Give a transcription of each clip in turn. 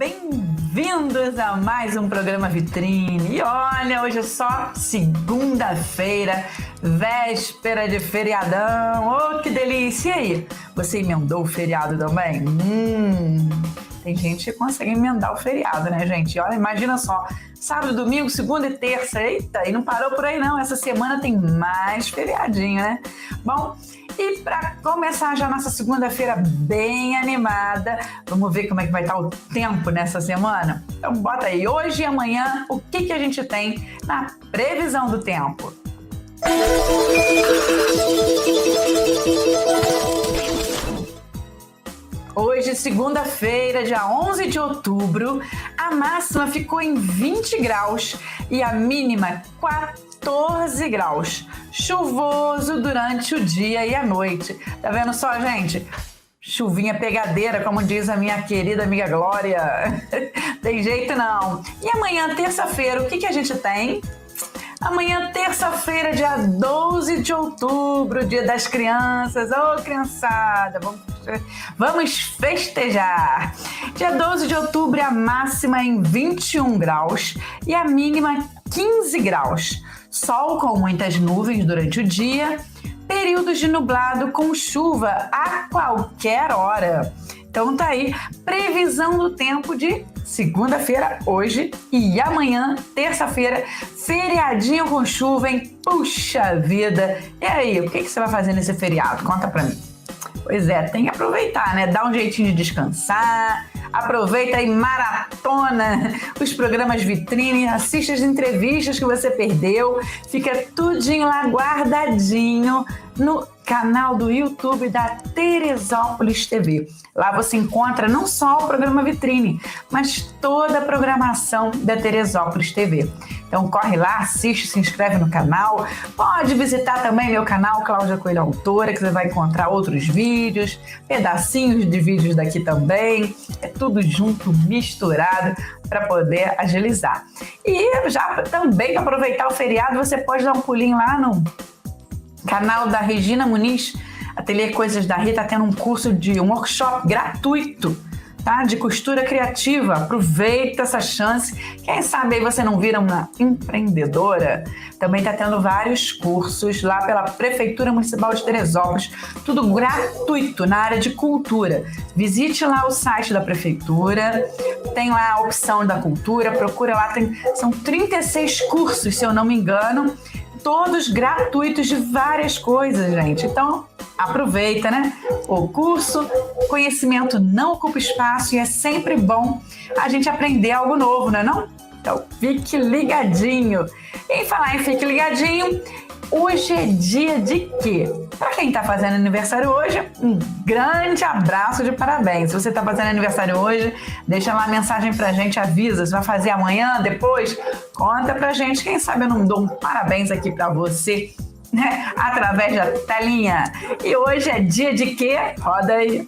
bem-vindos a mais um programa Vitrine. E olha, hoje é só segunda-feira, véspera de feriadão. Oh, que delícia! E aí, você emendou o feriado também? Tem gente que consegue emendar o feriado, né, gente? E olha, imagina só, sábado, domingo, segunda e terça. Eita, e não parou por aí não, essa semana tem mais feriadinho, né? Bom, e para começar já nossa segunda-feira bem animada, vamos ver como é que vai estar o tempo nessa semana? Então bota aí, hoje e amanhã, o que a gente tem na previsão do tempo? Hoje, segunda-feira, dia 11 de outubro, a máxima ficou em 20 graus e a mínima 14 graus. Chuvoso durante o dia e a noite. Tá vendo só, gente? Chuvinha pegadeira, como diz a minha querida amiga Glória. Tem jeito não. E amanhã, terça-feira, o que a gente tem? Amanhã, terça-feira, dia 12 de outubro, dia das crianças. Ô, criançada, vamos festejar. Dia 12 de outubro, a máxima em 21 graus e a mínima 15 graus. Sol com muitas nuvens durante o dia, períodos de nublado com chuva a qualquer hora. Então tá aí, previsão do tempo de segunda-feira, hoje e amanhã, terça-feira, feriadinho com chuva, hein? Puxa vida! E aí, o que você vai fazer nesse feriado? Conta pra mim. Pois é, tem que aproveitar, né? Dá um jeitinho de descansar, aproveita e maratona os programas Vitrine, assiste as entrevistas que você perdeu, fica tudinho lá guardadinho no canal do YouTube da Teresópolis TV. Lá você encontra não só o programa Vitrine, mas toda a programação da Teresópolis TV. Então corre lá, assiste, se inscreve no canal. Pode visitar também meu canal Cláudia Coelho Autora, que você vai encontrar outros vídeos, pedacinhos de vídeos daqui também. É tudo junto, misturado, para poder agilizar. E já também para aproveitar o feriado, você pode dar um pulinho lá no canal da Regina Muniz, Ateliê Coisas da Rita, tá tendo um workshop gratuito, tá? De costura criativa. Aproveita essa chance. Quem sabe aí você não vira uma empreendedora? Também tá tendo vários cursos lá pela Prefeitura Municipal de Teresópolis, tudo gratuito na área de cultura. Visite lá o site da Prefeitura, tem lá a opção da cultura, procura lá, são 36 cursos, se eu não me engano, todos gratuitos de várias coisas, gente. Então, aproveita, né? O curso, conhecimento não ocupa espaço e é sempre bom a gente aprender algo novo, não é não? Então, fique ligadinho. E falar em fique ligadinho, hoje é dia de quê? Para quem está fazendo aniversário hoje, um grande abraço de parabéns. Se você está fazendo aniversário hoje, deixa lá a mensagem pra gente, avisa. Se vai fazer amanhã, depois, conta pra gente. Quem sabe eu não dou um parabéns aqui pra você, né? Através da telinha. E hoje é dia de quê? Roda aí.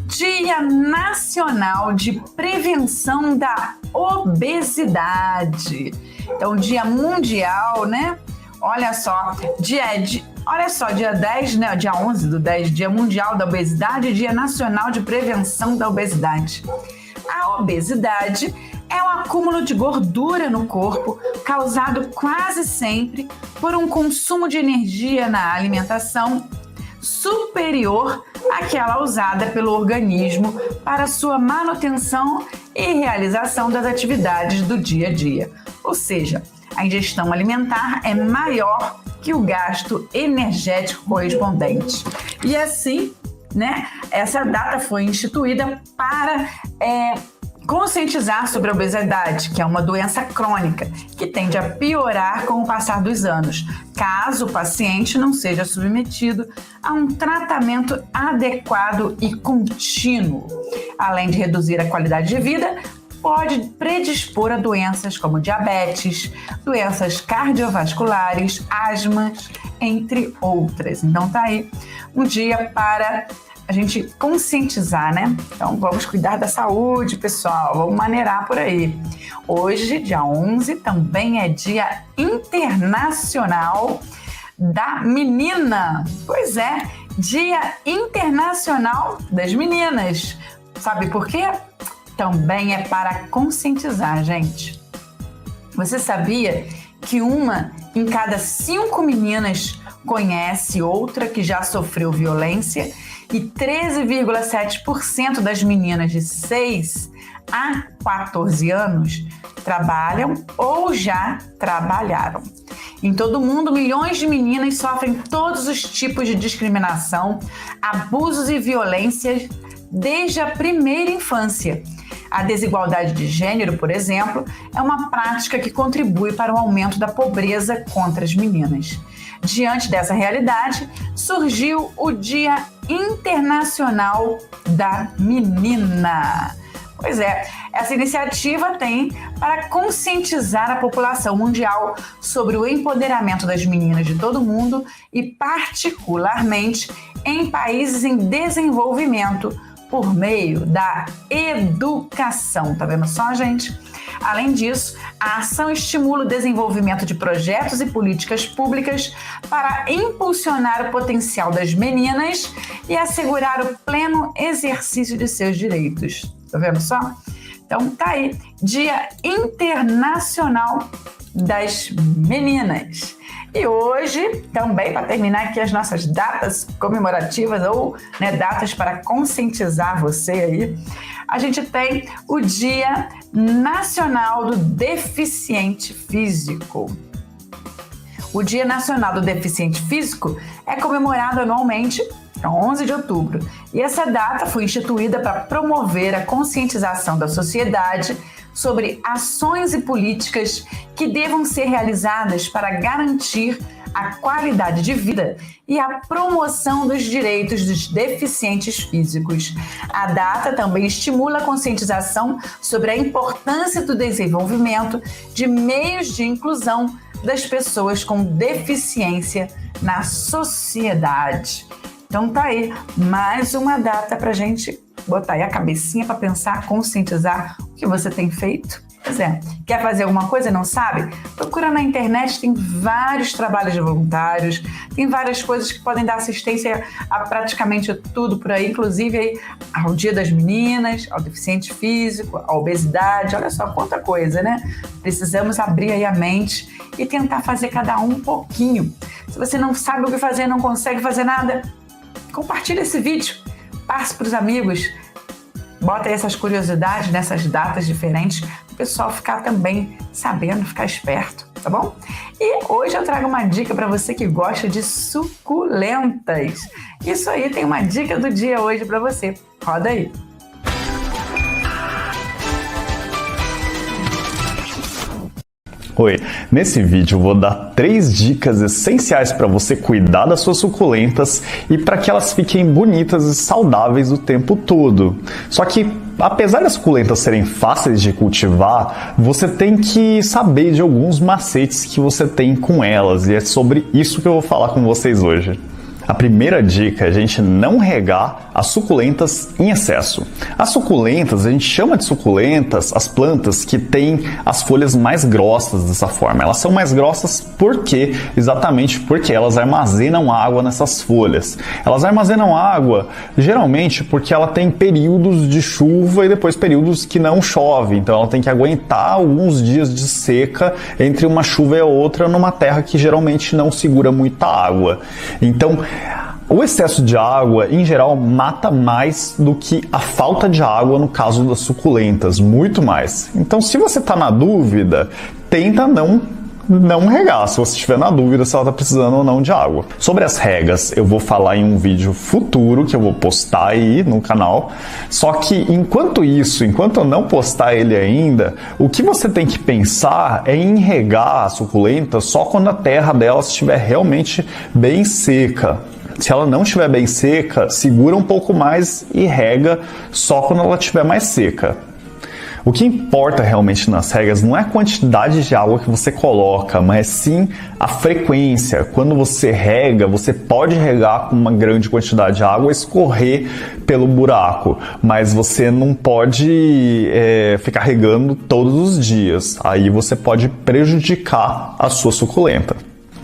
Dia Nacional de Prevenção da Obesidade. Então, dia mundial, né? Olha só, dia 10, né? Dia 11 do 10, Dia Mundial da Obesidade e Dia Nacional de Prevenção da Obesidade. A obesidade é um acúmulo de gordura no corpo causado quase sempre por um consumo de energia na alimentação superior àquela usada pelo organismo para sua manutenção e realização das atividades do dia a dia. Ou seja, a ingestão alimentar é maior que o gasto energético correspondente. E assim, né, essa data foi instituída para conscientizar sobre a obesidade, que é uma doença crônica que tende a piorar com o passar dos anos, caso o paciente não seja submetido a um tratamento adequado e contínuo. Além de reduzir a qualidade de vida, pode predispor a doenças como diabetes, doenças cardiovasculares, asmas, entre outras. Então tá aí um dia para a gente conscientizar, né? Então vamos cuidar da saúde, pessoal, vamos maneirar por aí. Hoje, dia 11, também é Dia Internacional da Menina. Pois é, Dia Internacional das Meninas. Sabe por quê? Também é para conscientizar, gente. Você sabia que 1 em cada 5 meninas conhece outra que já sofreu violência e 13,7% das meninas de 6 a 14 anos trabalham ou já trabalharam? Em todo o mundo, milhões de meninas sofrem todos os tipos de discriminação, abusos e violências desde a primeira infância. A desigualdade de gênero, por exemplo, é uma prática que contribui para o aumento da pobreza contra as meninas. Diante dessa realidade, surgiu o Dia Internacional da Menina. Pois é, essa iniciativa tem para conscientizar a população mundial sobre o empoderamento das meninas de todo o mundo e, particularmente, em países em desenvolvimento, por meio da educação. Tá vendo só, gente? Além disso, a ação estimula o desenvolvimento de projetos e políticas públicas para impulsionar o potencial das meninas e assegurar o pleno exercício de seus direitos. Tá vendo só? Então tá aí, Dia Internacional das Meninas. E hoje, também, para terminar aqui as nossas datas comemorativas ou datas para conscientizar você aí, a gente tem o Dia Nacional do Deficiente Físico. O Dia Nacional do Deficiente Físico é comemorado anualmente, 11 de outubro, e essa data foi instituída para promover a conscientização da sociedade sobre ações e políticas que devam ser realizadas para garantir a qualidade de vida e a promoção dos direitos dos deficientes físicos. A data também estimula a conscientização sobre a importância do desenvolvimento de meios de inclusão das pessoas com deficiência na sociedade. Então tá aí, mais uma data pra gente botar aí a cabecinha para pensar, conscientizar o que você tem feito. Pois é, quer fazer alguma coisa e não sabe? Procura na internet, tem vários trabalhos de voluntários, tem várias coisas que podem dar assistência a praticamente tudo por aí, inclusive aí ao Dia das Meninas, ao deficiente físico, à obesidade, olha só quanta coisa, né? Precisamos abrir aí a mente e tentar fazer cada um pouquinho. Se você não sabe o que fazer, não consegue fazer nada, compartilha esse vídeo, passe para os amigos, bota aí essas curiosidades nessas datas diferentes, para o pessoal ficar também sabendo, ficar esperto, tá bom? E hoje eu trago uma dica para você que gosta de suculentas. Isso aí, tem uma dica do dia hoje para você. Roda aí! Oi, nesse vídeo eu vou dar 3 dicas essenciais para você cuidar das suas suculentas e para que elas fiquem bonitas e saudáveis o tempo todo. Só que, apesar das suculentas serem fáceis de cultivar, você tem que saber de alguns macetes que você tem com elas, e é sobre isso que eu vou falar com vocês hoje. A primeira dica é a gente não regar as suculentas em excesso. As suculentas, a gente chama de suculentas as plantas que têm as folhas mais grossas dessa forma. Elas são mais grossas exatamente porque elas armazenam água nessas folhas. Elas armazenam água geralmente porque ela tem períodos de chuva e depois períodos que não chove. Então ela tem que aguentar alguns dias de seca entre uma chuva e outra numa terra que geralmente não segura muita água. Então, o excesso de água, em geral, mata mais do que a falta de água no caso das suculentas, muito mais. Então, se você está na dúvida, tenta não regar, se você estiver na dúvida se ela está precisando ou não de água. Sobre as regas, eu vou falar em um vídeo futuro que eu vou postar aí no canal. Só que enquanto eu não postar ele ainda, o que você tem que pensar é em regar a suculenta só quando a terra dela estiver realmente bem seca. Se ela não estiver bem seca, segura um pouco mais e rega só quando ela estiver mais seca. O que importa realmente nas regas não é a quantidade de água que você coloca, mas sim a frequência. Quando você rega, você pode regar com uma grande quantidade de água e escorrer pelo buraco, mas você não pode ficar regando todos os dias. Aí você pode prejudicar a sua suculenta.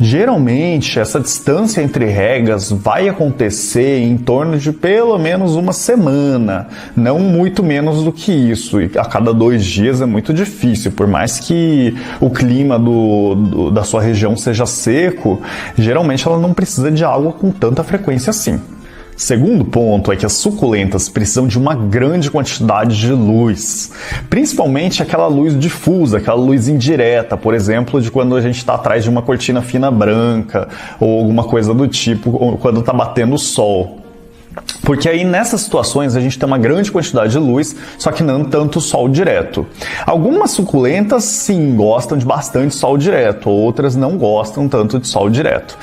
Geralmente, essa distância entre regas vai acontecer em torno de pelo menos uma semana, não muito menos do que isso. E a cada 2 dias é muito difícil, por mais que o clima da sua região seja seco, geralmente ela não precisa de água com tanta frequência assim. Segundo ponto é que as suculentas precisam de uma grande quantidade de luz, principalmente aquela luz difusa, aquela luz indireta, por exemplo, de quando a gente está atrás de uma cortina fina branca ou alguma coisa do tipo, ou quando está batendo o sol. Porque aí nessas situações a gente tem uma grande quantidade de luz, só que não tanto sol direto. Algumas suculentas sim gostam de bastante sol direto, outras não gostam tanto de sol direto.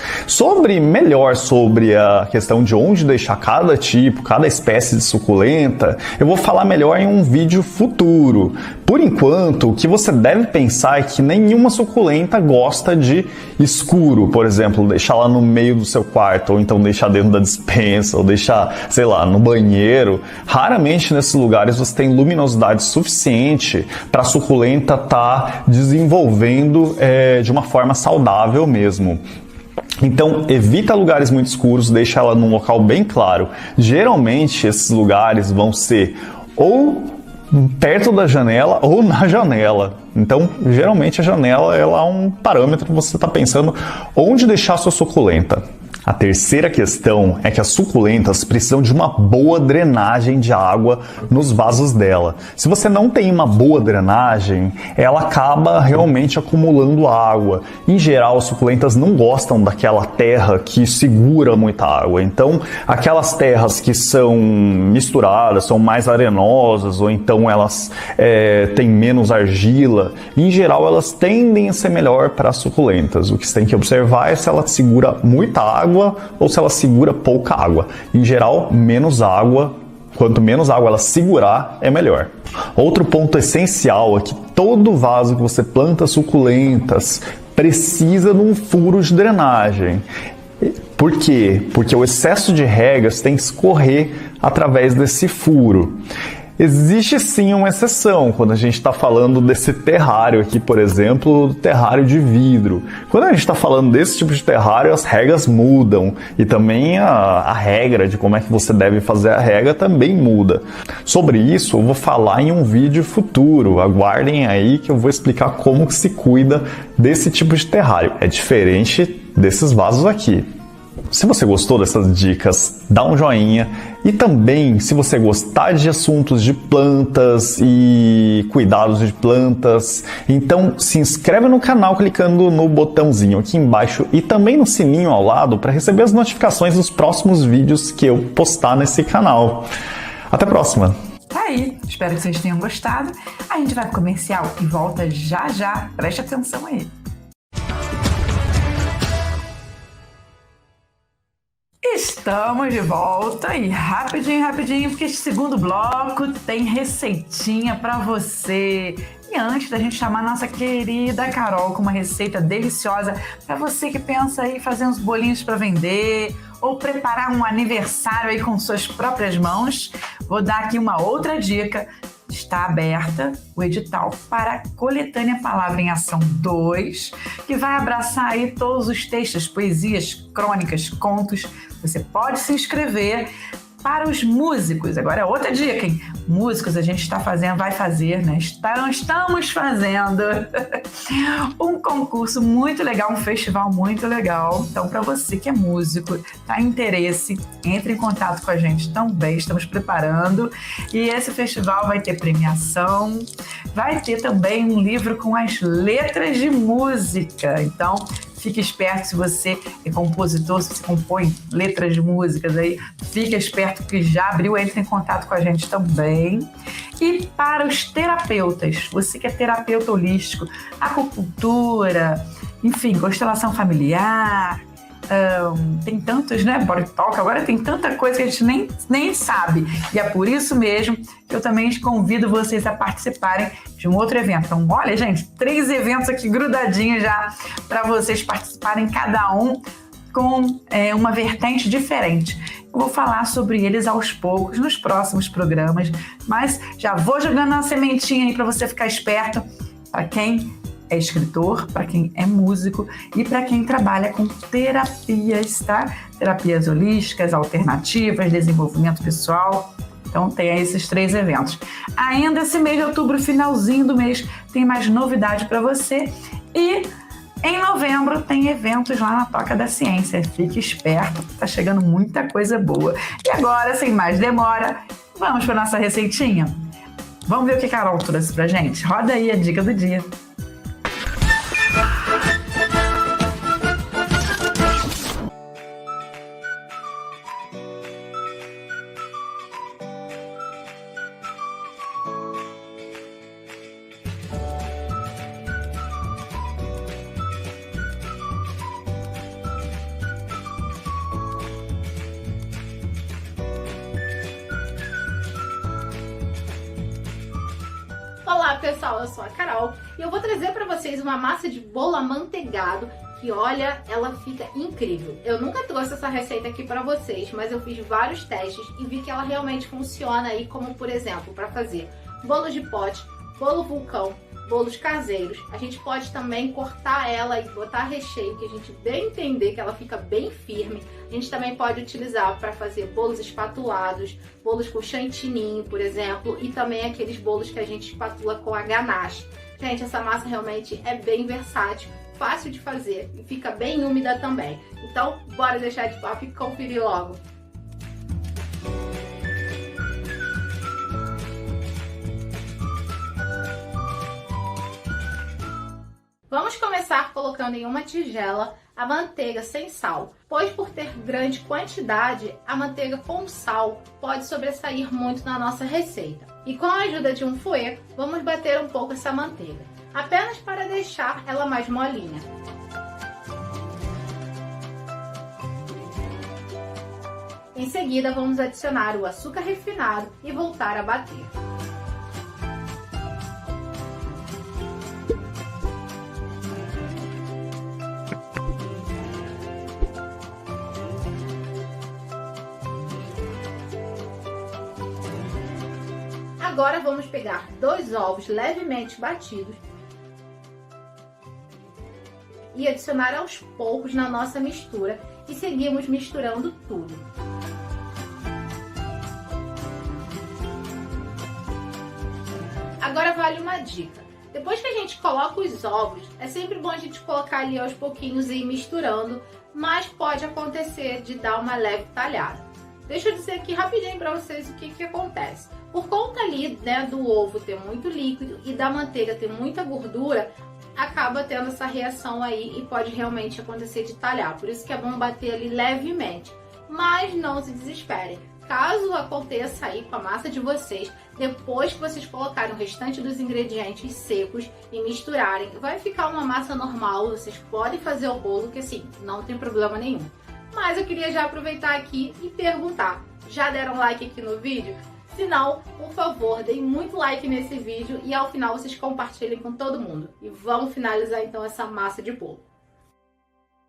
Melhor sobre a questão de onde deixar cada tipo, cada espécie de suculenta, eu vou falar melhor em um vídeo futuro. Por enquanto, o que você deve pensar é que nenhuma suculenta gosta de escuro, por exemplo, deixar lá no meio do seu quarto, ou então deixar dentro da despensa, ou deixar, sei lá, no banheiro. Raramente nesses lugares você tem luminosidade suficiente para a suculenta estar desenvolvendo de uma forma saudável mesmo. Então, evita lugares muito escuros, deixa ela num local bem claro. Geralmente, esses lugares vão ser ou perto da janela ou na janela. Então, geralmente a janela ela é um parâmetro que você está pensando onde deixar a sua suculenta. A terceira questão é que as suculentas precisam de uma boa drenagem de água nos vasos dela. Se você não tem uma boa drenagem, ela acaba realmente acumulando água. Em geral, as suculentas não gostam daquela terra que segura muita água. Então, aquelas terras que são misturadas, são mais arenosas, ou então elas têm menos argila, em geral elas tendem a ser melhor para as suculentas. O que você tem que observar é se ela segura muita água ou se ela segura pouca água. Em geral, menos água. Quanto menos água ela segurar, é melhor. Outro ponto essencial é que todo vaso que você planta suculentas precisa de um furo de drenagem. Por quê? Porque o excesso de regas tem que escorrer através desse furo. Existe sim uma exceção quando a gente está falando desse terrário aqui, por exemplo, terrário de vidro. Quando a gente está falando desse tipo de terrário, as regras mudam e também a regra de como é que você deve fazer a rega também muda. Sobre isso eu vou falar em um vídeo futuro, aguardem aí que eu vou explicar como que se cuida desse tipo de terrário. É diferente desses vasos aqui. Se você gostou dessas dicas, dá um joinha. E também, se você gostar de assuntos de plantas e cuidados de plantas, então se inscreve no canal clicando no botãozinho aqui embaixo e também no sininho ao lado para receber as notificações dos próximos vídeos que eu postar nesse canal. Até a próxima! Tá aí, espero que vocês tenham gostado. A gente vai pro comercial e volta já já. Preste atenção aí. Estamos de volta e rapidinho, porque este segundo bloco tem receitinha para você. E antes da gente chamar a nossa querida Carol com uma receita deliciosa para você que pensa aí fazer uns bolinhos para vender ou preparar um aniversário aí com suas próprias mãos, vou dar aqui uma outra dica. Está aberta o edital para a Coletânea Palavra em Ação 2, que vai abraçar aí todos os textos, poesias, crônicas, contos. Você pode se inscrever. Para os músicos, agora é outra dica, hein? Músicos, a gente vai fazer, né? Estamos fazendo um concurso muito legal, um festival muito legal. Então, para você que é músico, tá em interesse, entre em contato com a gente também, estamos preparando. E esse festival vai ter premiação, vai ter também um livro com as letras de música. Então, fique esperto se você é compositor, se você compõe letras de músicas aí, fique esperto que já abriu, entre em contato com a gente também. E para os terapeutas, você que é terapeuta holístico, acupuntura, enfim, constelação familiar, tem tantos, né? Body Talk, agora tem tanta coisa que a gente nem sabe. E é por isso mesmo que eu também convido vocês a participarem de um outro evento. Então, olha, gente, 3 eventos aqui grudadinhos já para vocês participarem, cada um com uma vertente diferente. Eu vou falar sobre eles aos poucos nos próximos programas, mas já vou jogando uma sementinha aí para você ficar esperto. Para quem é escritor, para quem é músico e para quem trabalha com terapias, tá? Terapias holísticas, alternativas, desenvolvimento pessoal. Então tem aí esses 3 eventos. Ainda esse mês de outubro, finalzinho do mês, tem mais novidade para você. E em novembro tem eventos lá na Toca da Ciência. Fique esperto, tá chegando muita coisa boa. E agora, sem mais demora, vamos para nossa receitinha? Vamos ver o que a Carol trouxe pra gente? Roda aí a dica do dia. Olá pessoal, eu sou a Carol e eu vou trazer para vocês uma massa de bolo amanteigado que, olha, ela fica incrível. Eu nunca trouxe essa receita aqui para vocês, mas eu fiz vários testes e vi que ela realmente funciona aí, como por exemplo, para fazer bolos de pote, bolo vulcão, bolos caseiros. A gente pode também cortar ela e botar recheio, que a gente bem entender que ela fica bem firme. A gente também pode utilizar para fazer bolos espatulados, bolos com chantininho, por exemplo, e também aqueles bolos que a gente espatula com a ganache. Gente, essa massa realmente é bem versátil, fácil de fazer e fica bem úmida também. Então, bora deixar de papo e conferir logo. Vamos começar colocando em uma tigela a manteiga sem sal, pois por ter grande quantidade, a manteiga com sal pode sobressair muito na nossa receita. E com a ajuda de um fouet, vamos bater um pouco essa manteiga, apenas para deixar ela mais molinha. Em seguida, vamos adicionar o açúcar refinado e voltar a bater. Agora vamos pegar 2 ovos levemente batidos e adicionar aos poucos na nossa mistura e seguimos misturando tudo. Agora vale uma dica. Depois que a gente coloca os ovos, é sempre bom a gente colocar ali aos pouquinhos e ir misturando, mas pode acontecer de dar uma leve talhada. Deixa eu dizer aqui rapidinho para vocês o que acontece. Por conta ali, né, do ovo ter muito líquido e da manteiga ter muita gordura, acaba tendo essa reação aí e pode realmente acontecer de talhar. Por isso que é bom bater ali levemente. Mas não se desesperem. Caso aconteça aí com a massa de vocês, depois que vocês colocarem o restante dos ingredientes secos e misturarem, vai ficar uma massa normal. Vocês podem fazer o bolo, que assim, não tem problema nenhum. Mas eu queria já aproveitar aqui e perguntar, já deram like aqui no vídeo? Se não, por favor, deem muito like nesse vídeo e ao final vocês compartilhem com todo mundo. E vamos finalizar então essa massa de bolo.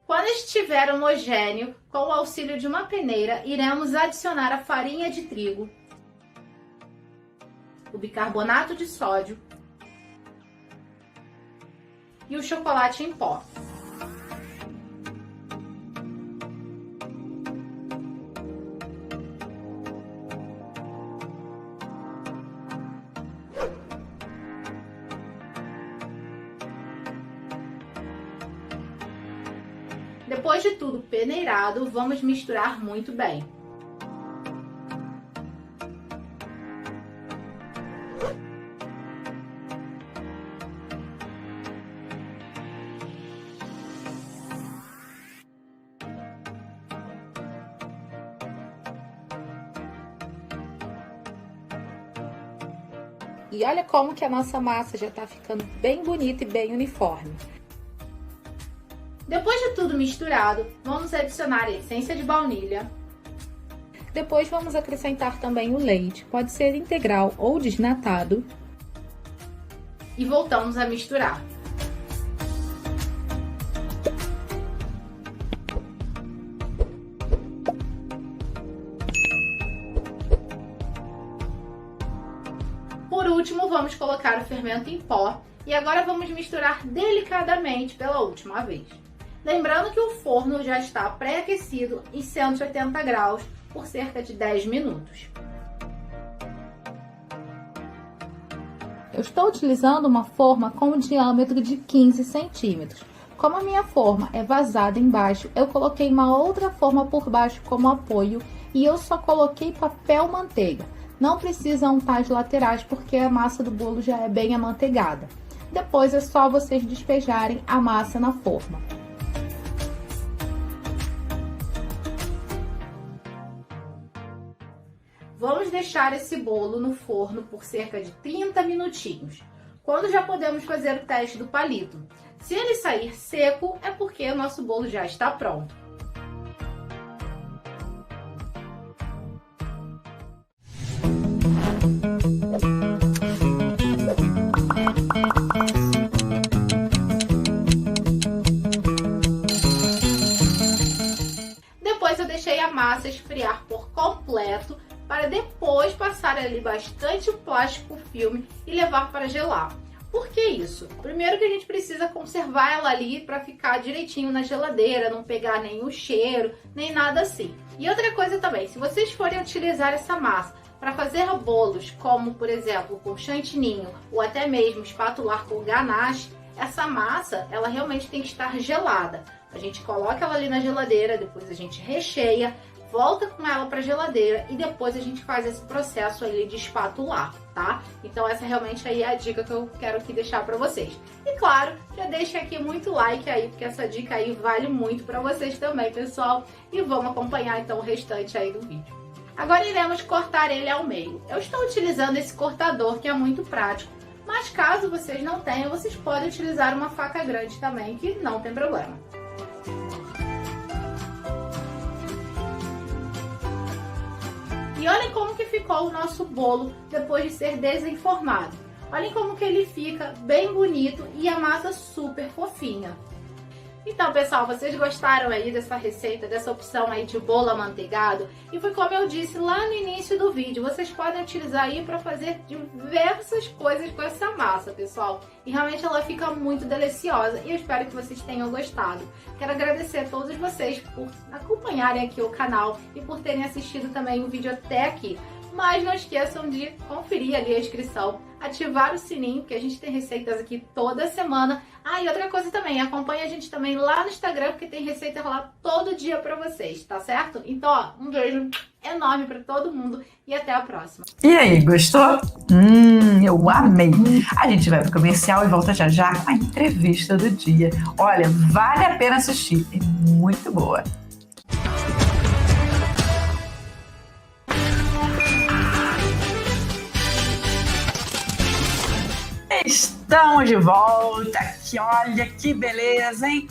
Quando estiver homogêneo, com o auxílio de uma peneira, iremos adicionar a farinha de trigo, o bicarbonato de sódio e o chocolate em pó. Depois de tudo peneirado, vamos misturar muito bem. E olha como que a nossa massa já está ficando bem bonita e bem uniforme. Depois de tudo misturado, vamos adicionar a essência de baunilha. Depois vamos acrescentar também o leite, pode ser integral ou desnatado. E voltamos a misturar. Por último, vamos colocar o fermento em pó E agora vamos misturar delicadamente pela última vez. Lembrando que o forno já está pré-aquecido em 180 graus por cerca de 10 minutos. Eu estou utilizando uma forma com um diâmetro de 15 centímetros. Como a minha forma é vazada embaixo, eu coloquei uma outra forma por baixo como apoio e eu só coloquei papel manteiga. Não precisa untar as laterais porque a massa do bolo já é bem amanteigada. Depois é só vocês despejarem a massa na forma. Vamos deixar esse bolo no forno por cerca de 30 minutinhos. Quando já podemos fazer o teste do palito. Se ele sair seco, é porque o nosso bolo já está pronto. Depois eu deixei a massa esfriar por completo para depois passar ali bastante plástico filme e levar para gelar. Por que isso? Primeiro que a gente precisa conservar ela ali para ficar direitinho na geladeira, não pegar nenhum cheiro, nem nada assim. E outra coisa também, se vocês forem utilizar essa massa para fazer bolos, como por exemplo com chantininho ou até mesmo espatular com ganache, essa massa ela realmente tem que estar gelada. A gente coloca ela ali na geladeira, depois a gente recheia, volta com ela para a geladeira e depois a gente faz esse processo aí de espatular, tá? Então essa realmente aí é a dica que eu quero aqui deixar para vocês. E claro, já deixa aqui muito like aí, porque essa dica aí vale muito para vocês também, pessoal. E vamos acompanhar então o restante aí do vídeo. Agora iremos cortar ele ao meio. Eu estou utilizando esse cortador que é muito prático, mas caso vocês não tenham, vocês podem utilizar uma faca grande também, que não tem problema. E olhem como que ficou o nosso bolo depois de ser desenformado. Olhem como que ele fica bem bonito e a massa super fofinha. Então, pessoal, vocês gostaram aí dessa receita, dessa opção aí de bolo amanteigado? E foi como eu disse lá no início do vídeo, vocês podem utilizar aí para fazer diversas coisas com essa massa, pessoal. E realmente ela fica muito deliciosa e eu espero que vocês tenham gostado. Quero agradecer a todos vocês por acompanharem aqui o canal e por terem assistido também o vídeo até aqui. Mas não esqueçam de conferir ali a inscrição, ativar o sininho, que a gente tem receitas aqui toda semana. Ah, e outra coisa também, acompanhe a gente também lá no Instagram, porque tem receita lá todo dia pra vocês, tá certo? Então, ó, um beijo enorme pra todo mundo e até a próxima. E aí, gostou? Eu amei! A gente vai pro comercial e volta já já com a entrevista do dia. Olha, vale a pena assistir, é muito boa. Estamos de volta aqui, olha que beleza, hein?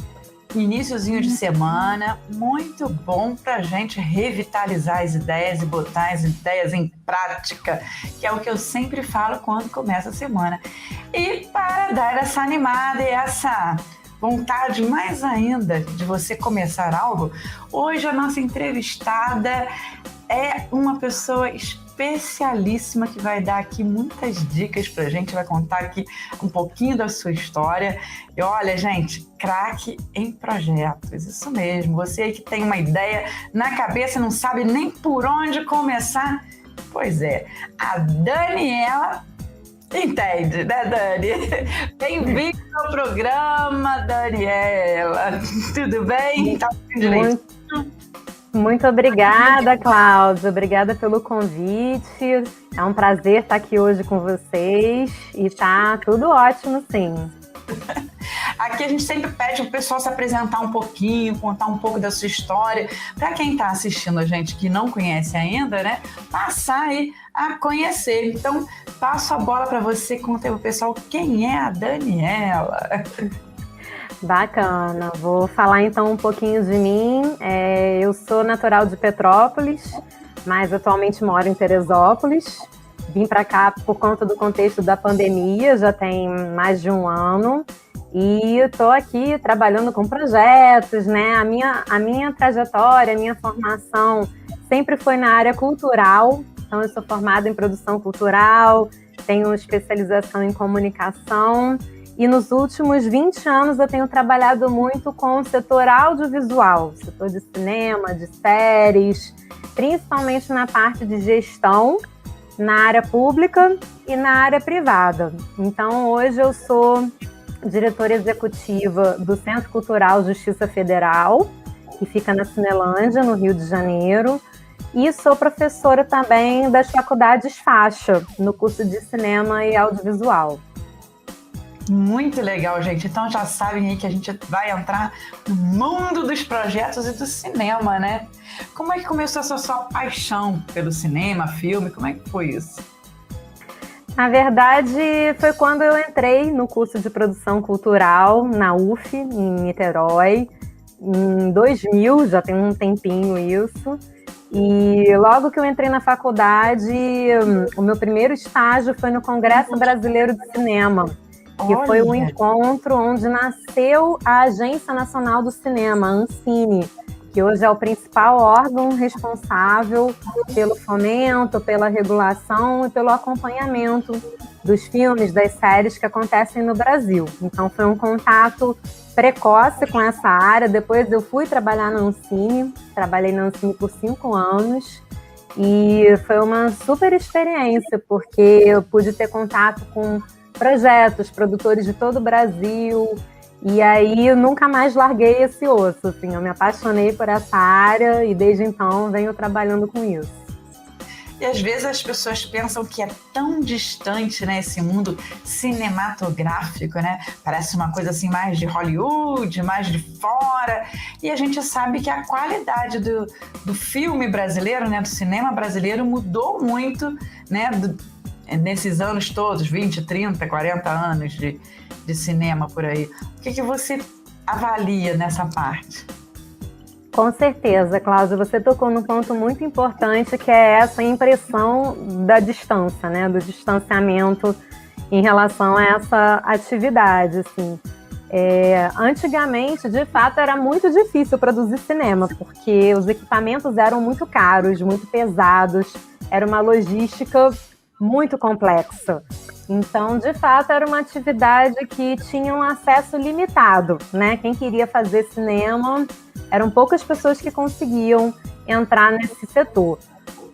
Iniciozinho de semana, muito bom pra gente revitalizar as ideias e botar as ideias em prática, que é o que eu sempre falo quando começa a semana. E para dar essa animada e essa vontade mais ainda de você começar algo, hoje a nossa entrevistada é uma pessoa especialíssima que vai dar aqui muitas dicas pra gente, vai contar aqui um pouquinho da sua história. E olha, gente, craque em projetos, isso mesmo. Você aí que tem uma ideia na cabeça e não sabe nem por onde começar, pois é, a Daniela entende, né, Dani? Bem-vinda ao programa, Daniela. Tudo bem? Tá tudo direito? Muito obrigada, Cláudia. Obrigada pelo convite. É um prazer estar aqui hoje com vocês e tá tudo ótimo, sim. Aqui a gente sempre pede o pessoal se apresentar um pouquinho, contar um pouco da sua história. Para quem está assistindo a gente que não conhece ainda, né? Passar aí a conhecer. Então, passo a bola para você, conta aí pro pessoal quem é a Daniela. Bacana, vou falar então um pouquinho de mim. Eu sou natural de Petrópolis, mas atualmente moro em Teresópolis. Vim para cá por conta do contexto da pandemia, já tem mais de um ano. E estou aqui trabalhando com projetos, né? A minha trajetória, a minha formação sempre foi na área cultural. Então eu sou formada em produção cultural, tenho especialização em comunicação. E nos últimos 20 anos eu tenho trabalhado muito com o setor audiovisual, setor de cinema, de séries, principalmente na parte de gestão, na área pública e na área privada. Então, hoje eu sou diretora executiva do Centro Cultural Justiça Federal, que fica na Cinelândia, no Rio de Janeiro, e sou professora também das faculdades faixa, no curso de cinema e audiovisual. Muito legal, gente. Então já sabem aí que a gente vai entrar no mundo dos projetos e do cinema, né? Como é que começou essa sua paixão pelo cinema, filme? Como é que foi isso? Na verdade, foi quando eu entrei no curso de produção cultural na UF, em Niterói, em 2000, já tem um tempinho isso. E logo que eu entrei na faculdade, o meu primeiro estágio foi no Congresso Brasileiro de Cinema, que foi um encontro onde nasceu a Agência Nacional do Cinema, a Ancine, que hoje é o principal órgão responsável pelo fomento, pela regulação e pelo acompanhamento dos filmes, das séries que acontecem no Brasil. Então foi um contato precoce com essa área. Depois eu fui trabalhar na Ancine, trabalhei na Ancine por 5 anos e foi uma super experiência, porque eu pude ter contato com projetos, produtores de todo o Brasil, e aí eu nunca mais larguei esse osso, assim, eu me apaixonei por essa área e desde então venho trabalhando com isso. E às vezes as pessoas pensam que é tão distante, né, esse mundo cinematográfico, né? Parece uma coisa assim mais de Hollywood, mais de fora. E a gente sabe que a qualidade do filme brasileiro, né, do cinema brasileiro mudou muito, né, nesses anos todos, 20, 30, 40 anos de cinema por aí. O que você avalia nessa parte? Com certeza, Cláudia, você tocou num ponto muito importante, que é essa impressão da distância, né, do distanciamento em relação a essa atividade, assim. Antigamente, de fato, era muito difícil produzir cinema, porque os equipamentos eram muito caros, muito pesados, era uma logística muito complexa. Então, de fato, era uma atividade que tinha um acesso limitado, né? Quem queria fazer cinema, eram poucas pessoas que conseguiam entrar nesse setor.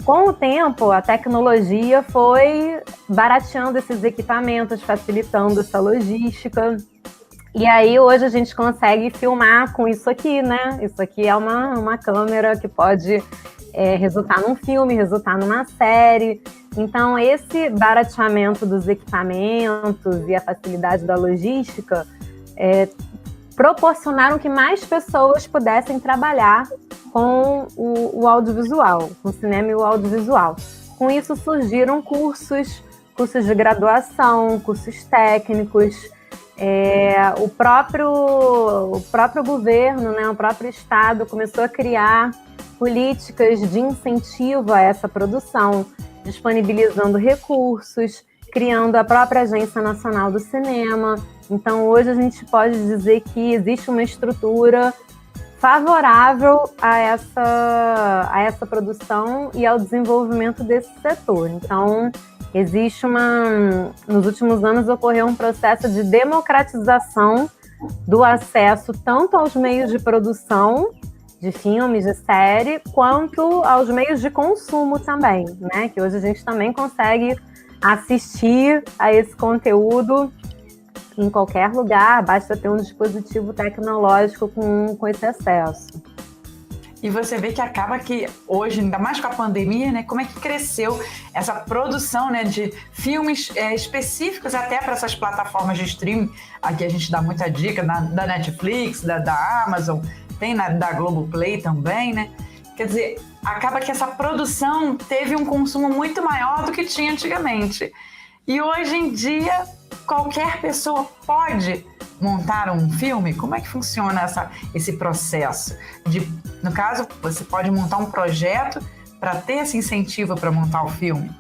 Com o tempo, a tecnologia foi barateando esses equipamentos, facilitando essa logística. E aí, hoje, a gente consegue filmar com isso aqui, né? Isso aqui é uma câmera que pode resultar num filme, resultar numa série. Então, esse barateamento dos equipamentos e a facilidade da logística proporcionaram que mais pessoas pudessem trabalhar com o audiovisual, com o cinema e o audiovisual. Com isso surgiram cursos de graduação, cursos técnicos. O próprio governo, né, o próprio Estado começou a criar políticas de incentivo a essa produção, disponibilizando recursos, criando a própria Agência Nacional do Cinema. Então, hoje a gente pode dizer que existe uma estrutura favorável a essa produção e ao desenvolvimento desse setor. Então, nos últimos anos ocorreu um processo de democratização do acesso tanto aos meios de produção de filmes, de série, quanto aos meios de consumo também, né? Que hoje a gente também consegue assistir a esse conteúdo em qualquer lugar, basta ter um dispositivo tecnológico com esse acesso. E você vê que acaba que hoje, ainda mais com a pandemia, né, como é que cresceu essa produção, né, de filmes específicos até para essas plataformas de streaming. Aqui a gente dá muita dica da Netflix, da Amazon, tem da Globoplay também, né? Quer dizer, acaba que essa produção teve um consumo muito maior do que tinha antigamente. E hoje em dia, qualquer pessoa pode montar um filme. Como é que funciona esse processo? No caso, você pode montar um projeto para ter esse incentivo para montar o filme?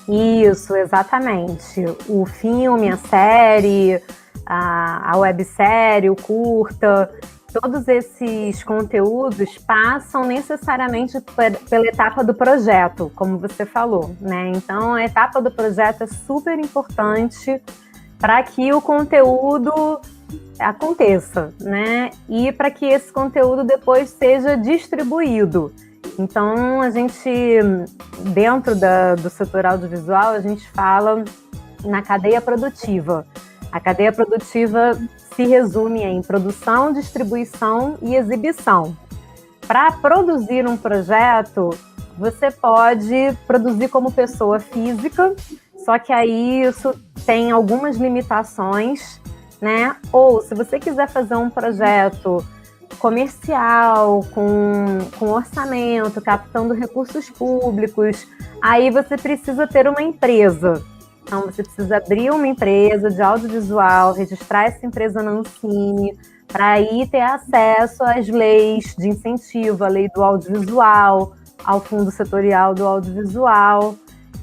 Isso, exatamente. O filme, a série, a websérie, o curta, todos esses conteúdos passam necessariamente pela etapa do projeto, como você falou, né? Então, a etapa do projeto é super importante para que o conteúdo aconteça, né? E para que esse conteúdo depois seja distribuído. Então, a gente, dentro do setor audiovisual, a gente fala na cadeia produtiva. A cadeia produtiva se resume em produção, distribuição e exibição. Para produzir um projeto, você pode produzir como pessoa física, só que aí isso tem algumas limitações, né? Ou se você quiser fazer um projeto comercial, com orçamento, captando recursos públicos, aí você precisa ter uma empresa. Então, você precisa abrir uma empresa de audiovisual, registrar essa empresa na Ancine, para aí ter acesso às leis de incentivo, à lei do audiovisual, ao fundo setorial do audiovisual.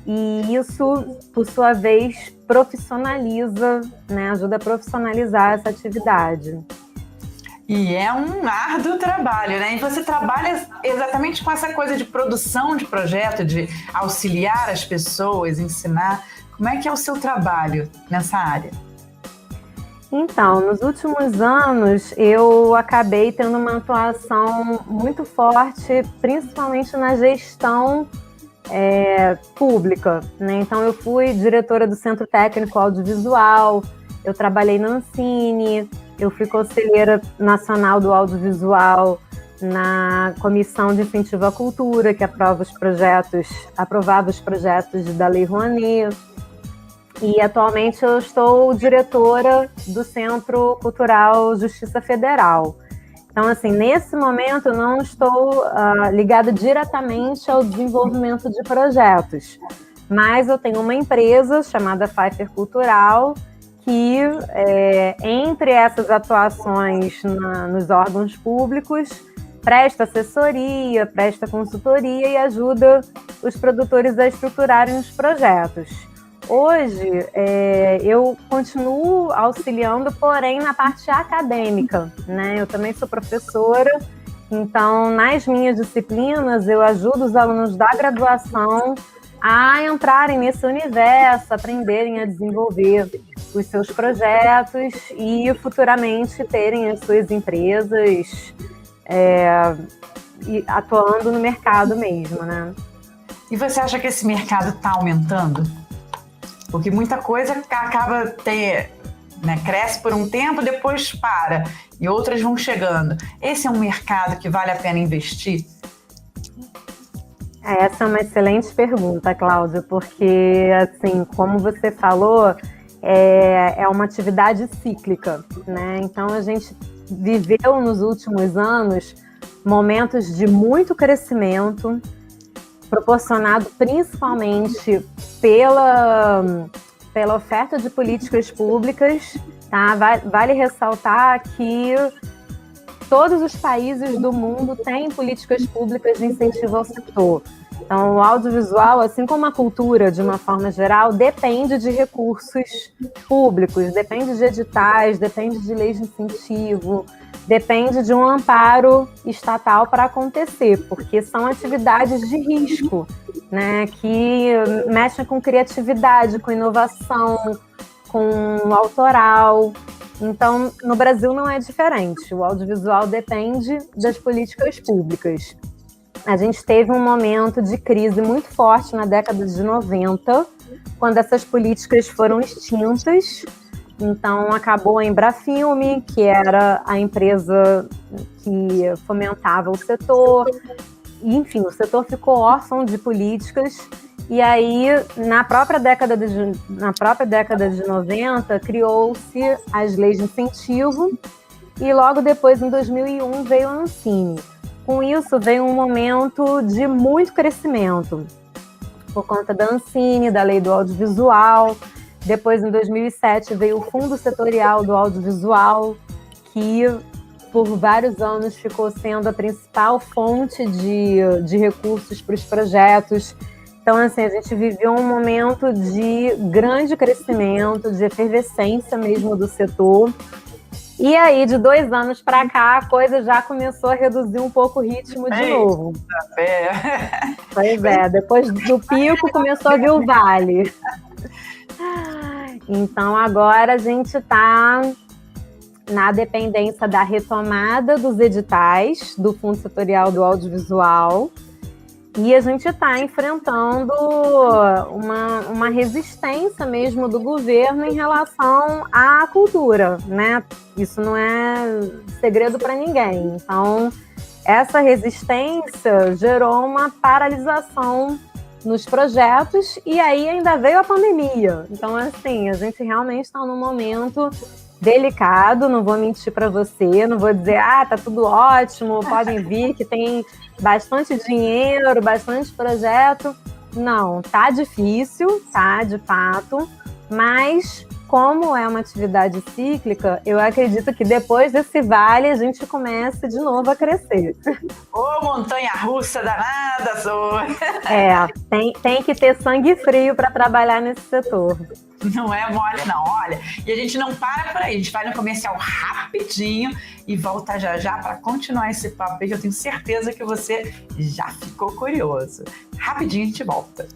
E isso, por sua vez, profissionaliza, né, ajuda a profissionalizar essa atividade. E é um árduo trabalho, né? E você trabalha exatamente com essa coisa de produção de projeto, de auxiliar as pessoas, ensinar. Como é que é o seu trabalho nessa área? Então, nos últimos anos, eu acabei tendo uma atuação muito forte, principalmente na gestão pública, né? Então, eu fui diretora do Centro Técnico Audiovisual, eu trabalhei na Ancine, eu fui conselheira nacional do audiovisual na Comissão de Incentivo à Cultura, que aprovava os projetos da Lei Rouanet. E atualmente eu estou diretora do Centro Cultural Justiça Federal. Então, assim, nesse momento eu não estou ligada diretamente ao desenvolvimento de projetos, mas eu tenho uma empresa chamada Pfeiffer Cultural que, entre essas atuações nos órgãos públicos, presta assessoria, presta consultoria e ajuda os produtores a estruturarem os projetos. Hoje, eu continuo auxiliando, porém, na parte acadêmica, né? Eu também sou professora, então, nas minhas disciplinas, eu ajudo os alunos da graduação a entrarem nesse universo, aprenderem a desenvolver os seus projetos e, futuramente, terem as suas empresas e atuando no mercado mesmo, né? E você acha que esse mercado está aumentando? Porque muita coisa acaba cresce por um tempo, depois para, e outras vão chegando. Esse é um mercado que vale a pena investir? Essa é uma excelente pergunta, Cláudia, porque, assim, como você falou, é uma atividade cíclica, né? Então, a gente viveu nos últimos anos momentos de muito crescimento, proporcionado principalmente pela oferta de políticas públicas, tá? Vale ressaltar que todos os países do mundo têm políticas públicas de incentivo ao setor. Então, o audiovisual, assim como a cultura, de uma forma geral, depende de recursos públicos, depende de editais, depende de leis de incentivo, depende de um amparo estatal para acontecer, porque são atividades de risco, né, que mexem com criatividade, com inovação, com autoral. Então, no Brasil não é diferente. O audiovisual depende das políticas públicas. A gente teve um momento de crise muito forte na década de 90, quando essas políticas foram extintas. Então, acabou a Embrafilme, que era a empresa que fomentava o setor. Enfim, o setor ficou órfão de políticas. E aí, na própria década de 90, criou-se as leis de incentivo. E logo depois, em 2001, veio a Ancine. Com isso, veio um momento de muito crescimento, por conta da Ancine, da lei do audiovisual. Depois, em 2007, veio o Fundo Setorial do Audiovisual, que por vários anos ficou sendo a principal fonte de recursos para os projetos. Então, assim, a gente viveu um momento de grande crescimento, de efervescência mesmo do setor. E aí, de 2 anos para cá, a coisa já começou a reduzir um pouco o ritmo de novo. Pois é, depois do pico começou a vir o vale. Então, agora a gente está na dependência da retomada dos editais do Fundo Setorial do Audiovisual, e a gente está enfrentando uma resistência mesmo do governo em relação à cultura, né? Isso não é segredo para ninguém. Então, essa resistência gerou uma paralisação nos projetos, e aí ainda veio a pandemia. Então, assim, a gente realmente está num momento delicado, não vou mentir para você, não vou dizer, tá tudo ótimo, podem vir que tem bastante dinheiro, bastante projeto. Não, tá difícil, tá, de fato, mas como é uma atividade cíclica, eu acredito que depois desse vale a gente comece de novo a crescer. Ô, montanha-russa danada, sua! Tem que ter sangue frio para trabalhar nesse setor. Não é mole, não. Olha, e a gente não para por aí. A gente vai no comercial rapidinho e volta já já para continuar esse papo aí, que eu tenho certeza que você já ficou curioso. Rapidinho a gente volta.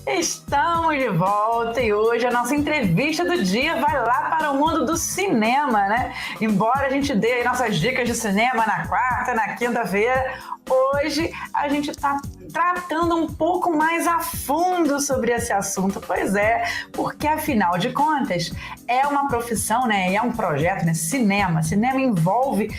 Estamos de volta e hoje a nossa entrevista do dia vai lá para o mundo do cinema, né? Embora a gente dê aí nossas dicas de cinema na quarta, na quinta-feira, hoje a gente está tratando um pouco mais a fundo sobre esse assunto. Pois é, porque afinal de contas é uma profissão, né? E é um projeto, né? Cinema envolve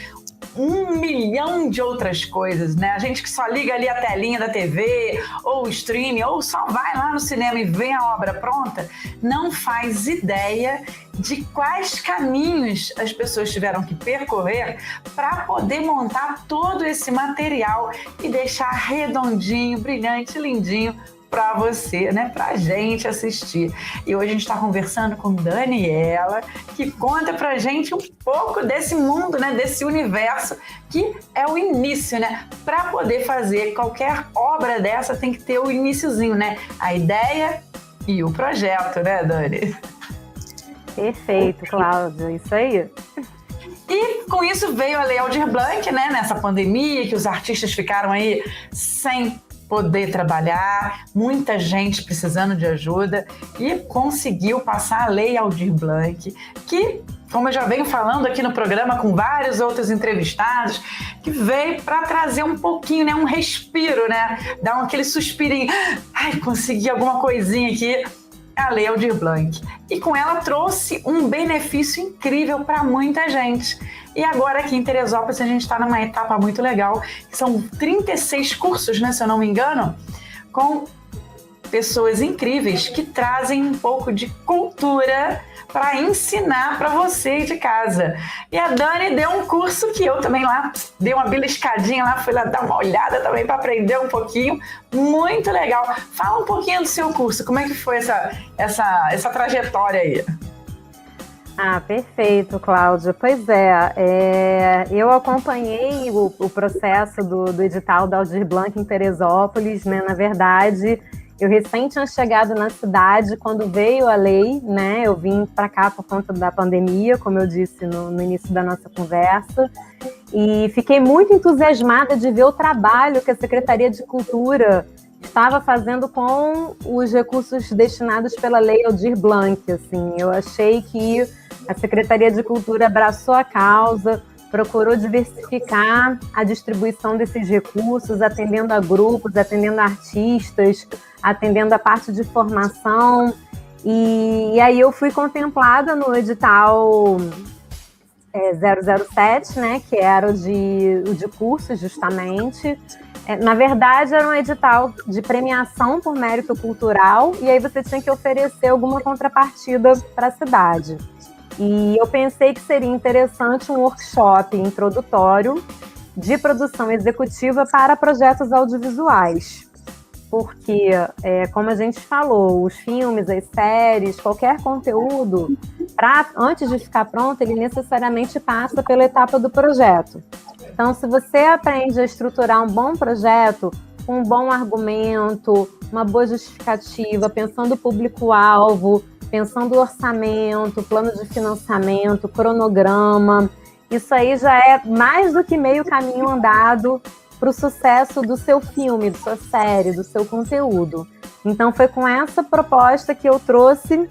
1 milhão de outras coisas, né? A gente que só liga ali a telinha da TV, ou o streaming, ou só vai lá no cinema e vê a obra pronta, não faz ideia de quais caminhos as pessoas tiveram que percorrer para poder montar todo esse material e deixar redondinho, brilhante, lindinho para você, né? Pra gente assistir. E hoje a gente está conversando com Daniela, que conta pra gente um pouco desse mundo, né? Desse universo que é o início, né? Para poder fazer qualquer obra dessa tem que ter o iniciozinho, né? A ideia e o projeto, né, Dani? Perfeito, Cláudia, isso aí. E com isso veio a Lei Aldir Blanc, né? Nessa pandemia que os artistas ficaram aí sem poder trabalhar, muita gente precisando de ajuda, e conseguiu passar a Lei Aldir Blanc, que, como eu já venho falando aqui no programa com vários outros entrevistados, que veio para trazer um pouquinho, né, um respiro, né, dar aquele suspirinho, ai, consegui alguma coisinha aqui, a Lei Aldir Blanc. E com ela trouxe um benefício incrível para muita gente. E agora aqui em Teresópolis a gente está numa etapa muito legal, que são 36 cursos, né, se eu não me engano, com pessoas incríveis que trazem um pouco de cultura para ensinar para você de casa. E a Dani deu um curso que eu também lá dei uma beliscadinha lá, fui lá dar uma olhada também para aprender um pouquinho. Muito legal. Fala um pouquinho do seu curso, como é que foi essa trajetória aí? Perfeito, Cláudia. Pois eu acompanhei o processo do edital da Aldir Blanc em Teresópolis, né? Na verdade, eu recém tinha chegado na cidade quando veio a lei, né? Eu vim para cá por conta da pandemia, como eu disse no início da nossa conversa, e fiquei muito entusiasmada de ver o trabalho que a Secretaria de Cultura estava fazendo com os recursos destinados pela Lei Aldir Blanc. Assim, eu achei que a Secretaria de Cultura abraçou a causa, procurou diversificar a distribuição desses recursos, atendendo a grupos, atendendo a artistas, atendendo a parte de formação. E aí eu fui contemplada no edital 007, né, que era o de cursos, justamente. Na verdade, era um edital de premiação por mérito cultural, e aí você tinha que oferecer alguma contrapartida para a cidade. E eu pensei que seria interessante um workshop introdutório de produção executiva para projetos audiovisuais. Porque, como a gente falou, os filmes, as séries, qualquer conteúdo, antes de ficar pronto, ele necessariamente passa pela etapa do projeto. Então, se você aprende a estruturar um bom projeto, um bom argumento, uma boa justificativa, pensando o público-alvo, pensando o orçamento, plano de financiamento, cronograma, isso aí já é mais do que meio caminho andado para o sucesso do seu filme, da sua série, do seu conteúdo. Então foi com essa proposta que eu trouxe,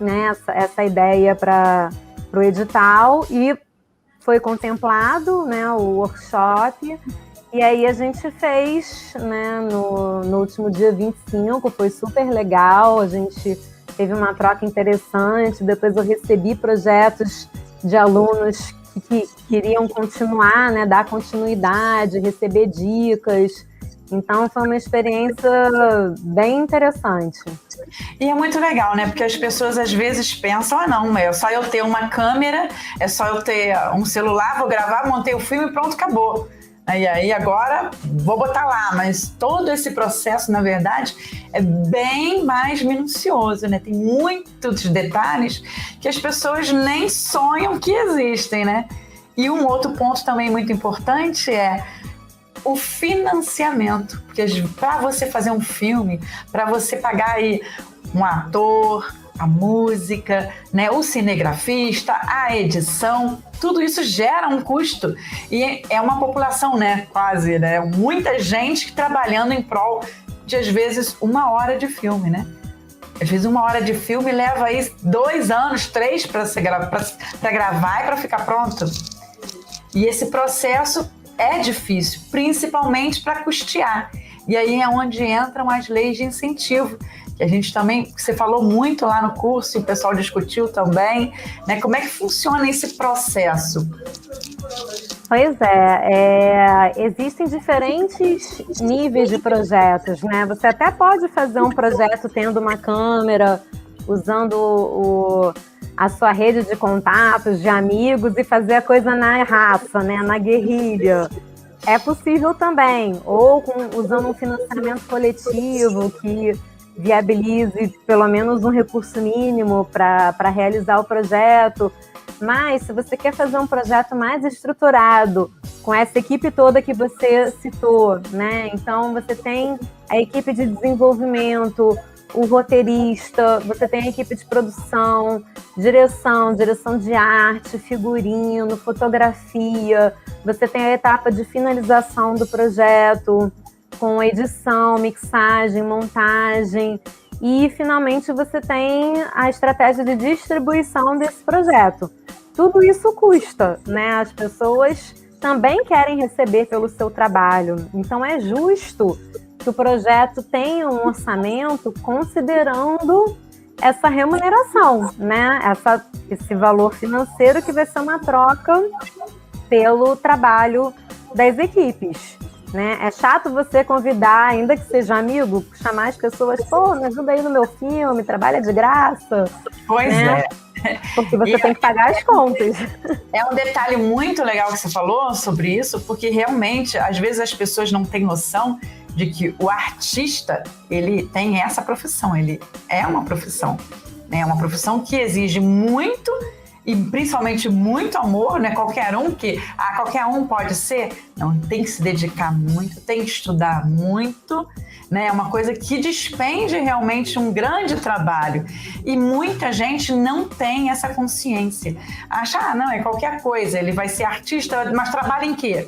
né, essa ideia para o edital, e foi contemplado, né, o workshop, e aí a gente fez, né, no último dia 25, foi super legal, a gente teve uma troca interessante, depois eu recebi projetos de alunos que queriam continuar, né, dar continuidade, receber dicas. Então foi uma experiência bem interessante. E é muito legal, né? Porque as pessoas às vezes pensam, não, é só eu ter uma câmera, é só eu ter um celular, vou gravar, montei o filme e pronto, acabou. E aí agora vou botar lá, mas todo esse processo, na verdade, é bem mais minucioso, né? Tem muitos detalhes que as pessoas nem sonham que existem, né? E um outro ponto também muito importante é o financiamento, porque para você fazer um filme, para você pagar aí um ator, a música, né, o cinegrafista, a edição, tudo isso gera um custo e é uma população, né, quase, né, muita gente trabalhando em prol de, às vezes, 1 hora de filme, né? Às vezes 1 hora de filme leva aí 2 anos, 3 para gravar e para ficar pronto. E esse processo é difícil, principalmente para custear. E aí é onde entram as leis de incentivo, que a gente também, você falou muito lá no curso, e o pessoal discutiu também, né? Como é que funciona esse processo? Pois é, existem diferentes níveis de projetos, né? Você até pode fazer um projeto tendo uma câmera, usando a sua rede de contatos, de amigos, e fazer a coisa na raça, né? Na guerrilha. É possível também, ou usando um financiamento coletivo que viabilize pelo menos um recurso mínimo para realizar o projeto. Mas se você quer fazer um projeto mais estruturado, com essa equipe toda que você citou, né? Então você tem a equipe de desenvolvimento, o roteirista, você tem a equipe de produção, direção de arte, figurino, fotografia, você tem a etapa de finalização do projeto, com edição, mixagem, montagem, e finalmente você tem a estratégia de distribuição desse projeto. Tudo isso custa, né? As pessoas também querem receber pelo seu trabalho, então é justo que o projeto tenha um orçamento considerando essa remuneração, né? Esse valor financeiro que vai ser uma troca pelo trabalho das equipes, né? É chato você convidar, ainda que seja amigo, chamar as pessoas, pô, me ajuda aí no meu filme, trabalha de graça. Pois né? Porque você tem que pagar as contas. É um detalhe muito legal que você falou sobre isso, porque realmente, às vezes as pessoas não têm noção de que o artista, ele tem essa profissão, ele é uma profissão, né? É uma profissão que exige muito e principalmente muito amor, né? Qualquer um pode ser, não, tem que se dedicar muito, tem que estudar muito, né? É uma coisa que despende realmente um grande trabalho e muita gente não tem essa consciência, acha, não, é qualquer coisa, ele vai ser artista, mas trabalha em quê?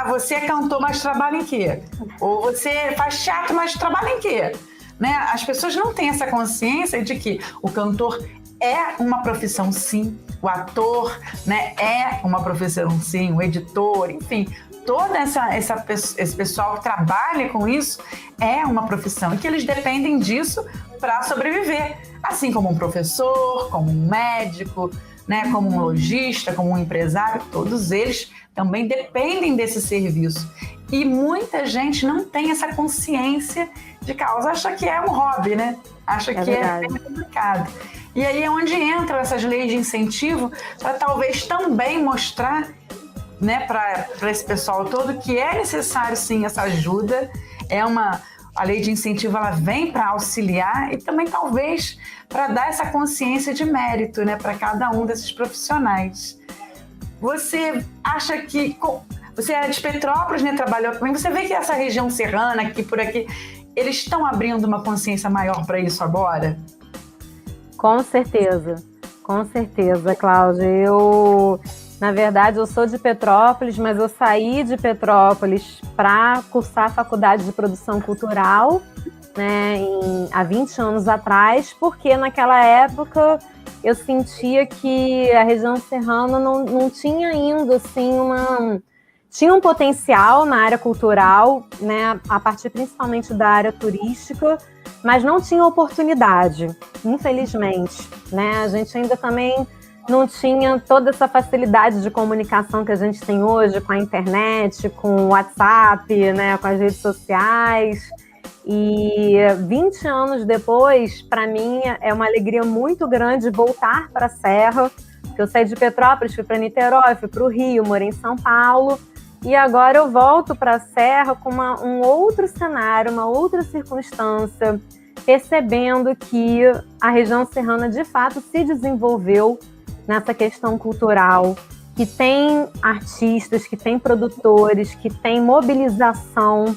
Você é cantor, mas trabalha em quê? Ou você faz teatro, mas trabalha em quê? Né? As pessoas não têm essa consciência de que o cantor é uma profissão, sim. O ator, né, é uma profissão, sim. O editor, enfim. Todo esse pessoal que trabalha com isso é uma profissão. E que eles dependem disso para sobreviver. Assim como um professor, como um médico, né, como um lojista, como um empresário. Todos eles também dependem desse serviço. E muita gente não tem essa consciência de causa, acha que é um hobby, né? Acha que é complicado. E aí é onde entram essas leis de incentivo para talvez também mostrar, né, para esse pessoal todo que é necessário sim essa ajuda. A lei de incentivo ela vem para auxiliar e também talvez para dar essa consciência de mérito, né, para cada um desses profissionais. Você acha que... Você era de Petrópolis, né? Trabalhou também. Você vê que essa região serrana, aqui por aqui, eles estão abrindo uma consciência maior para isso agora? Com certeza, Cláudia. Na verdade, eu sou de Petrópolis, mas eu saí de Petrópolis para cursar a faculdade de produção cultural, né, há 20 anos atrás, porque naquela época eu sentia que a região serrana não tinha ainda assim, tinha um potencial na área cultural, né, a partir principalmente da área turística, mas não tinha oportunidade, infelizmente, né? A gente ainda também não tinha toda essa facilidade de comunicação que a gente tem hoje com a internet, com o WhatsApp, né, com as redes sociais. E 20 anos depois, para mim, é uma alegria muito grande voltar para a Serra, porque eu saí de Petrópolis, fui para Niterói, fui para o Rio, morei em São Paulo, e agora eu volto para a Serra com um outro cenário, uma outra circunstância, percebendo que a região serrana, de fato, se desenvolveu nessa questão cultural, que tem artistas, que tem produtores, que tem mobilização,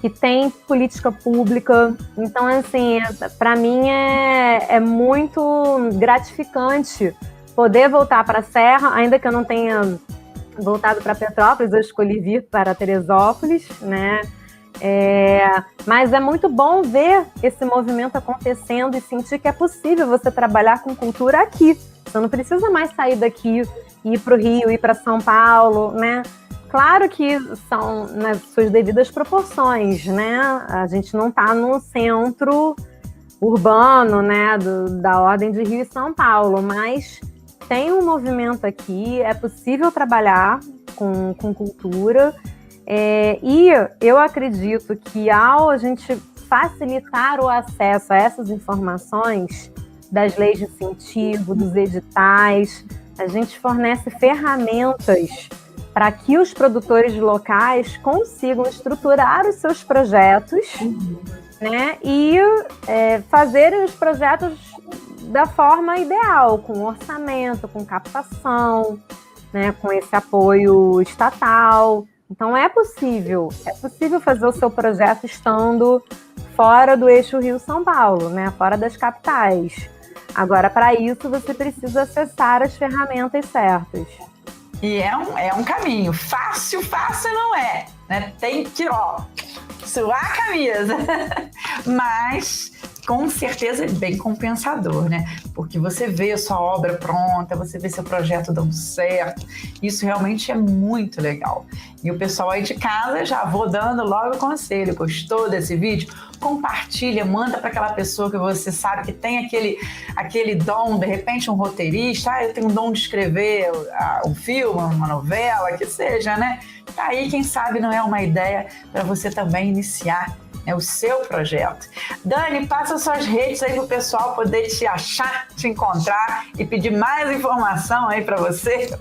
que tem política pública. Então, assim, para mim é muito gratificante poder voltar para a Serra, ainda que eu não tenha voltado para Petrópolis, eu escolhi vir para Teresópolis, né? Mas é muito bom ver esse movimento acontecendo e sentir que é possível você trabalhar com cultura aqui. Você não precisa mais sair daqui, ir para o Rio, ir para São Paulo, né? Claro que são nas suas devidas proporções, né? A gente não está num centro urbano, né, da ordem de Rio e São Paulo, mas tem um movimento aqui, é possível trabalhar com cultura, e eu acredito que ao a gente facilitar o acesso a essas informações das leis de incentivo, dos editais, a gente fornece ferramentas para que os produtores locais consigam estruturar os seus projetos, né, e fazerem os projetos da forma ideal, com orçamento, com captação, né, com esse apoio estatal. Então é possível fazer o seu projeto estando fora do eixo Rio-São Paulo, né, fora das capitais. Agora, para isso, você precisa acessar as ferramentas certas. E é um caminho. Fácil não é, né? Tem que, suar a camisa. Mas, com certeza, é bem compensador, né? Porque você vê a sua obra pronta, você vê seu projeto dando certo. Isso realmente é muito legal. E o pessoal aí de casa, já vou dando logo o conselho. Gostou desse vídeo? Compartilha, manda para aquela pessoa que você sabe que tem aquele dom, de repente um roteirista, eu tenho um dom de escrever um filme, uma novela, que seja, né? Aí, quem sabe, não é uma ideia para você também iniciar, né, o seu projeto. Dani, passa suas redes aí para o pessoal poder te achar, te encontrar e pedir mais informação aí para você.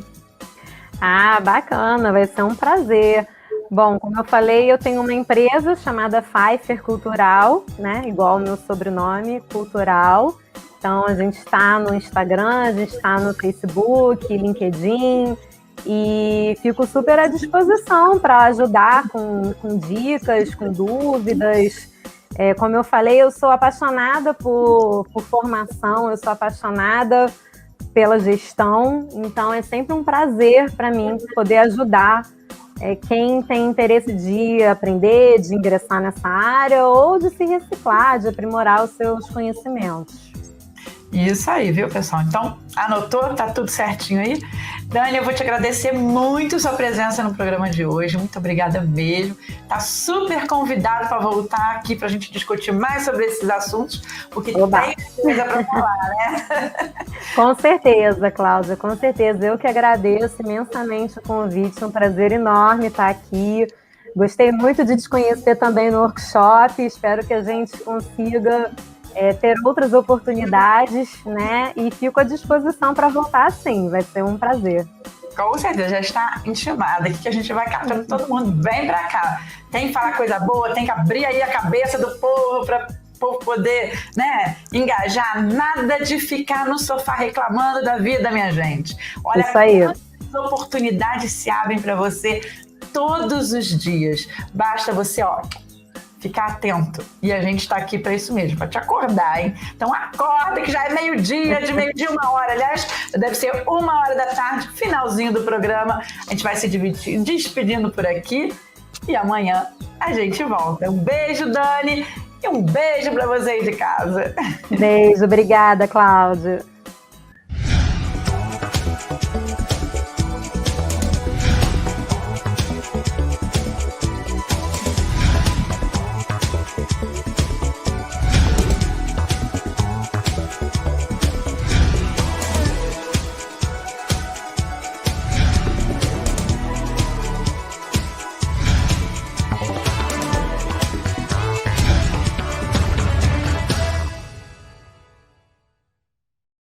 Ah, bacana, vai ser um prazer. Bom, como eu falei, eu tenho uma empresa chamada Pfeiffer Cultural, né? Igual o meu sobrenome, Cultural. Então, a gente está no Instagram, a gente está no Facebook, LinkedIn, e fico super à disposição para ajudar com dicas, com dúvidas. Como eu falei, eu sou apaixonada por formação, eu sou apaixonada pela gestão, então é sempre um prazer para mim poder ajudar quem tem interesse de aprender, de ingressar nessa área ou de se reciclar, de aprimorar os seus conhecimentos. Isso aí, viu, pessoal? Então, anotou? Tá tudo certinho aí? Dani, eu vou te agradecer muito sua presença no programa de hoje. Muito obrigada mesmo. Tá super convidado para voltar aqui para a gente discutir mais sobre esses assuntos, porque Oba. Tem coisa para falar, né? Com certeza, Cláudia, com certeza. Eu que agradeço imensamente o convite. É um prazer enorme estar aqui. Gostei muito de te conhecer também no workshop. Espero que a gente consiga ter outras oportunidades, né? E fico à disposição para voltar sim, vai ser um prazer. Com certeza, já está intimada aqui que a gente vai captando todo mundo. Vem para cá. Tem que falar coisa boa, tem que abrir aí a cabeça do povo para o povo poder, né, engajar. Nada de ficar no sofá reclamando da vida, minha gente. Olha, isso aí. Quantas oportunidades se abrem para você todos os dias. Basta você, ficar atento. E a gente está aqui para isso mesmo, para te acordar, hein? Então acorda que já é meio-dia, de meio-dia 1h. Aliás, deve ser 1h da tarde, finalzinho do programa. A gente vai se despedindo por aqui e amanhã a gente volta. Um beijo, Dani, e um beijo para vocês de casa. Beijo, obrigada, Cláudia.